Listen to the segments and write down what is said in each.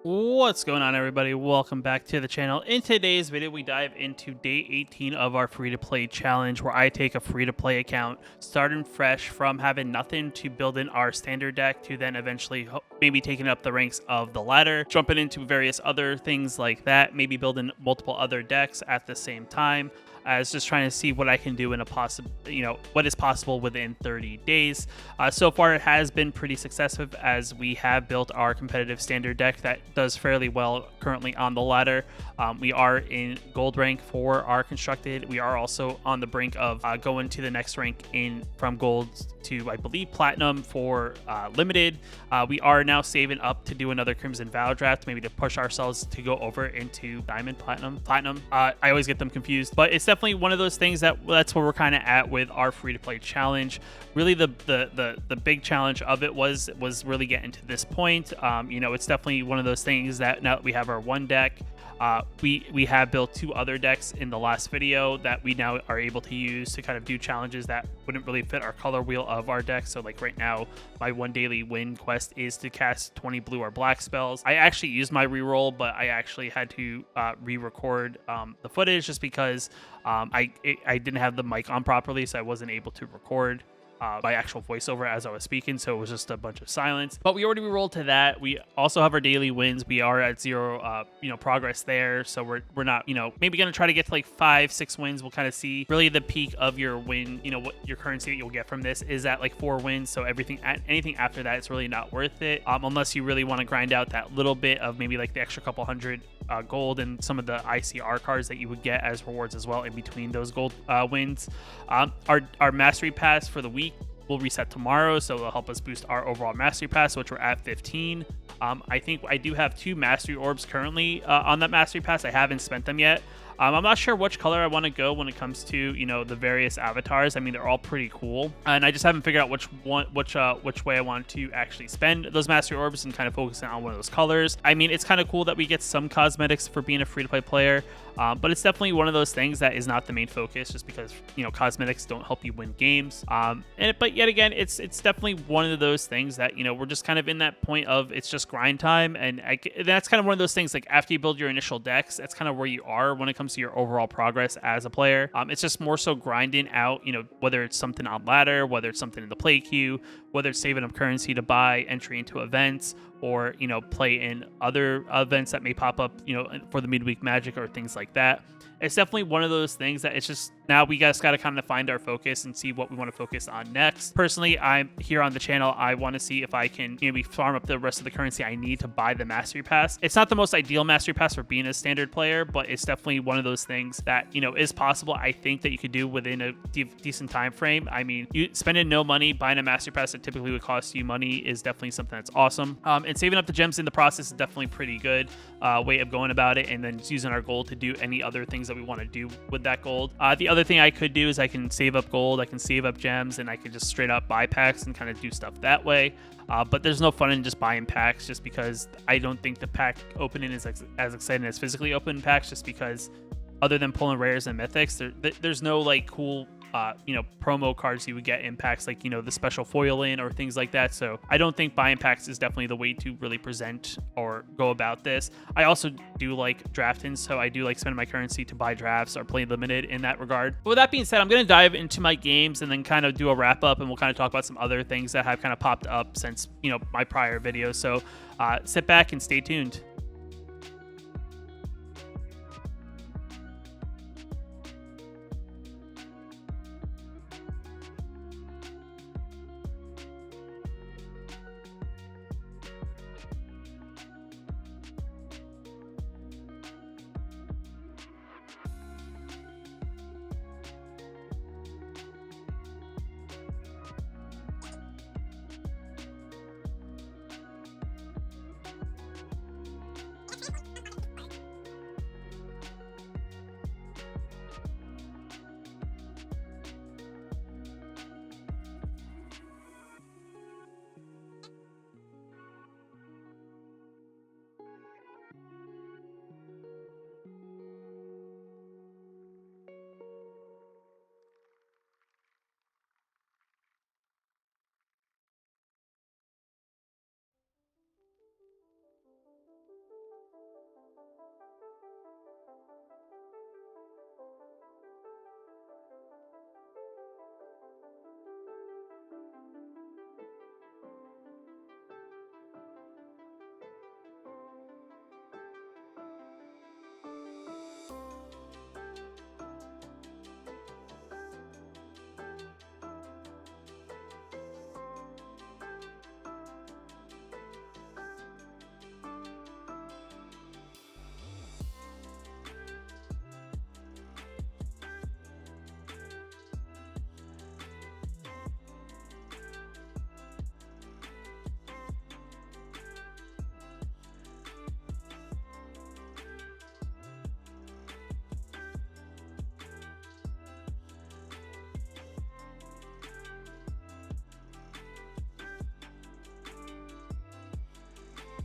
What's going on, everybody? Welcome back to the channel. In today's video, we dive into day 18 of our free-to-play challenge, where I take a free-to-play account, starting fresh from having nothing to build in our standard deck to then eventually maybe taking up the ranks of the ladder, jumping into various other things like that, maybe building multiple other decks at the same time, as just trying to see what I can do in a possible, what is possible within 30 days. So far, it has been pretty successful as we have built our competitive standard deck that does fairly well currently on the ladder. We are in gold rank for our constructed. We are also on the brink of going to the next rank from gold to, I believe, platinum for limited. We are now saving up to do another Crimson Vow draft, maybe to push ourselves to go over into diamond, platinum. I always get them confused, but it's definitely one of those things that's where we're kind of at with our free-to-play challenge. Really, the big challenge of it was really getting to this point. It's definitely one of those things that now that we have our one deck, we have built two other decks in the last video that we now are able to use to kind of do challenges that wouldn't really fit our color wheel of our deck. So like right now, my one daily win quest is to cast 20 blue or black spells. I actually used my reroll, but I actually had to re-record the footage just because I didn't have the mic on properly, so I wasn't able to record my actual voiceover as I was speaking, so it was just a bunch of silence. But we already rolled to that. We also have our daily wins. We are at 0 progress there, so we're not maybe gonna try to get to like 5-6 wins. We'll kind of see. Really, the peak of your win, what your currency that you'll get from this is at like 4 wins. So anything after that, it's really not worth it, unless you really want to grind out that little bit of maybe like the extra couple hundred gold and some of the ICR cards that you would get as rewards as well in between those gold wins. Our mastery pass for the week will reset tomorrow, so it'll help us boost our overall mastery pass, which we're at 15. I think I do have 2 mastery orbs currently on that mastery pass. I haven't spent them yet. I'm not sure which color I want to go when it comes to the various avatars. I mean, they're all pretty cool, and I just haven't figured out which way I want to actually spend those mastery orbs and kind of focusing on one of those colors. I mean, it's kind of cool that we get some cosmetics for being a free-to-play player, but it's definitely one of those things that is not the main focus, just because cosmetics don't help you win games. But yet again, it's definitely one of those things that we're just kind of in that point of it's just grind time, and that's kind of one of those things. Like after you build your initial decks, that's kind of where you are when it comes to your overall progress as a player. It's just more so grinding out, whether it's something on ladder, whether it's something in the play queue, whether it's saving up currency to buy entry into events, or play in other events that may pop up for the midweek magic or things like that. It's definitely one of those things that it's just now we guys got to kind of find our focus and see what we want to focus on next. Personally, I'm here on the channel. I want to see if I can maybe farm up the rest of the currency I need to buy the mastery pass. It's not the most ideal mastery pass for being a standard player, but it's definitely one of those things that is possible. I think that you could do within a decent time frame. I mean, you spending no money buying a mastery pass that typically would cost you money is definitely something that's awesome. And saving up the gems in the process is definitely pretty good way of going about it, and then just using our gold to do any other things that we want to do with that gold. The other thing I could do is I can save up gold, I can save up gems, and I could just straight up buy packs and kind of do stuff that way. But there's no fun in just buying packs, just because I don't think the pack opening is as exciting as physically open packs, just because other than pulling rares and mythics, there's no like cool promo cards you would get in packs, like the special foil in or things like that. So I don't think buying packs is definitely the way to really present or go about this. I also do like drafting, so I do like spending my currency to buy drafts or play limited in that regard. But with that being said, I'm going to dive into my games and then kind of do a wrap up, and we'll kind of talk about some other things that have kind of popped up since my prior videos. So sit back and stay tuned.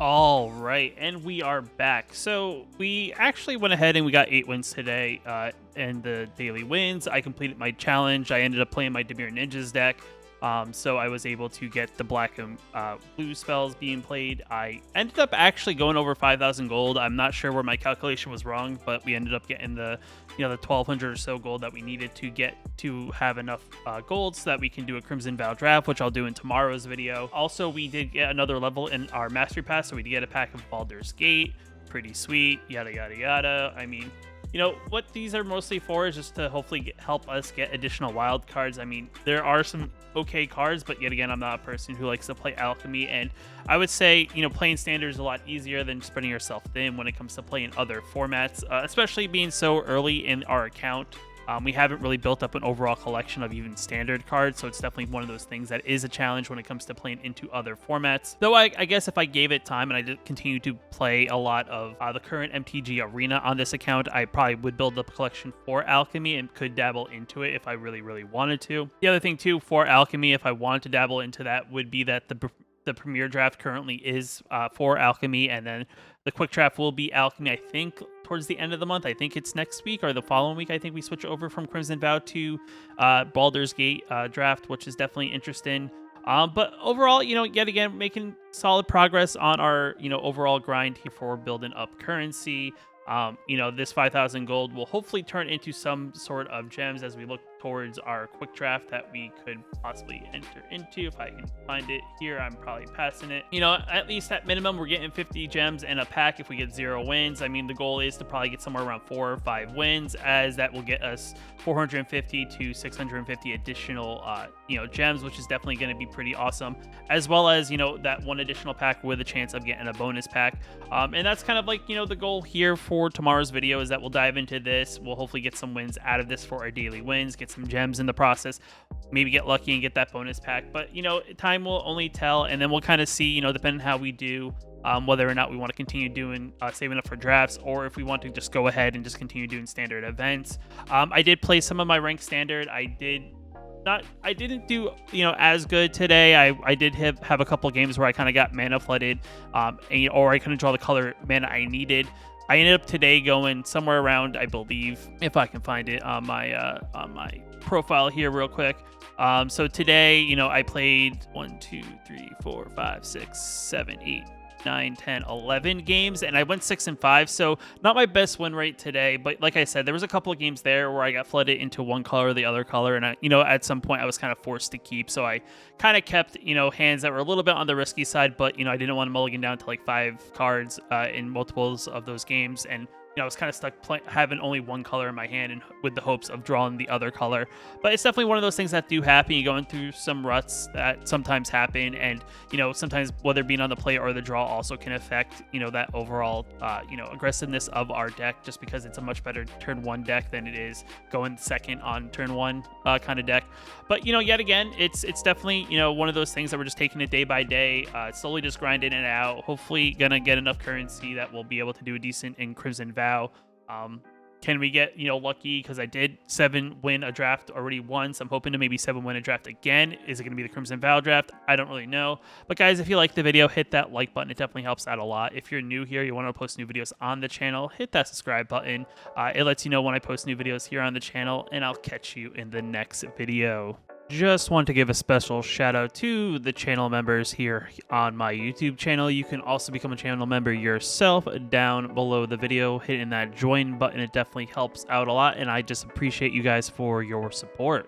All right, and we are back. So we actually went ahead and we got 8 wins today, and the daily wins. I completed my challenge. I ended up playing my Demir Ninjas deck, so I was able to get the black and blue spells being played. I ended up actually going over 5,000 gold. I'm not sure where my calculation was wrong, but we ended up getting the 1,200 or so gold that we needed to get to have enough gold so that we can do a Crimson Vow draft, which I'll do in tomorrow's video. Also, we did get another level in our Mastery Pass, so we did get a pack of Baldur's Gate. Pretty sweet, yada, yada, yada. I mean, what these are mostly for is just to hopefully help us get additional wild cards. I mean, there are some okay cards, but yet again, I'm not a person who likes to play alchemy, and I would say, playing standard is a lot easier than spreading yourself thin when it comes to playing other formats, especially being so early in our account. We haven't really built up an overall collection of even standard cards, so it's definitely one of those things that is a challenge when it comes to playing into other formats. Though I guess if I gave it time and I did continue to play a lot of the current MTG arena on this account, I probably would build up a collection for alchemy and could dabble into it if I really, really wanted to. The other thing too for alchemy, if I wanted to dabble into that, would be that the premier draft currently is for alchemy, and then the quick draft will be alchemy, I think, towards the end of the month. I think it's next week or the following week. I think we switch over from Crimson Vow to Baldur's Gate draft, which is definitely interesting. But overall, yet again, making solid progress on our, overall grind here for building up currency. This 5,000 gold will hopefully turn into some sort of gems as we look towards our quick draft that we could possibly enter into. If I can find it here, I'm probably passing it. At least at minimum, we're getting 50 gems in a pack if we get 0 wins. I mean, the goal is to probably get somewhere around 4 or 5 wins, as that will get us 450 to 650 additional, gems, which is definitely going to be pretty awesome, as well as, that one additional pack with a chance of getting a bonus pack. And that's kind of like, the goal here for tomorrow's video is that we'll dive into this. We'll hopefully get some wins out of this for our daily wins, get some gems in the process, maybe get lucky and get that bonus pack. But, time will only tell, and then we'll kind of see, depending on how we do, whether or not we want to continue doing saving up for drafts, or if we want to just go ahead and just continue doing standard events. I did play some of my ranked standard. I didn't do as good today. I did have a couple games where I kind of got mana flooded, or I couldn't draw the color mana I needed. I ended up today going somewhere around, I believe, if I can find it on my profile here real quick. So today, I played 1, 2, 3, 4, 5, 6, 7, 8, 9, 10, 11 games, and I went 6 and 5. So not my best win rate today, but like I said, there was a couple of games there where I got flooded into one color or the other color, and at some point I was kind of forced to keep. So I kind of kept hands that were a little bit on the risky side, but I didn't want to mulligan down to like 5 cards in multiples of those games, and I was kind of stuck having only one color in my hand and with the hopes of drawing the other color. But it's definitely one of those things that do happen. You're going through some ruts that sometimes happen, and sometimes whether being on the play or the draw also can affect that overall aggressiveness of our deck, just because it's a much better turn 1 deck than it is going second on turn 1 kind of deck. But yet again, it's definitely one of those things that we're just taking it day by day, slowly just grinding it out. Hopefully gonna get enough currency that we'll be able to do a decent in Crimson Vow. Can we get lucky, because I did 7 win a draft already once. I'm hoping to maybe 7 win a draft again. Is it going to be the Crimson Vow draft? I don't really know. But guys, if you like the video, hit that like button. It definitely helps out a lot. If you're new here, you want to post new videos on the channel, hit that subscribe button. It lets you know when I post new videos here on the channel, and I'll catch you in the next video. Just want to give a special shout out to the channel members here on my YouTube channel. You can also become a channel member yourself down below the video, hitting that join button. It definitely helps out a lot, and I just appreciate you guys for your support.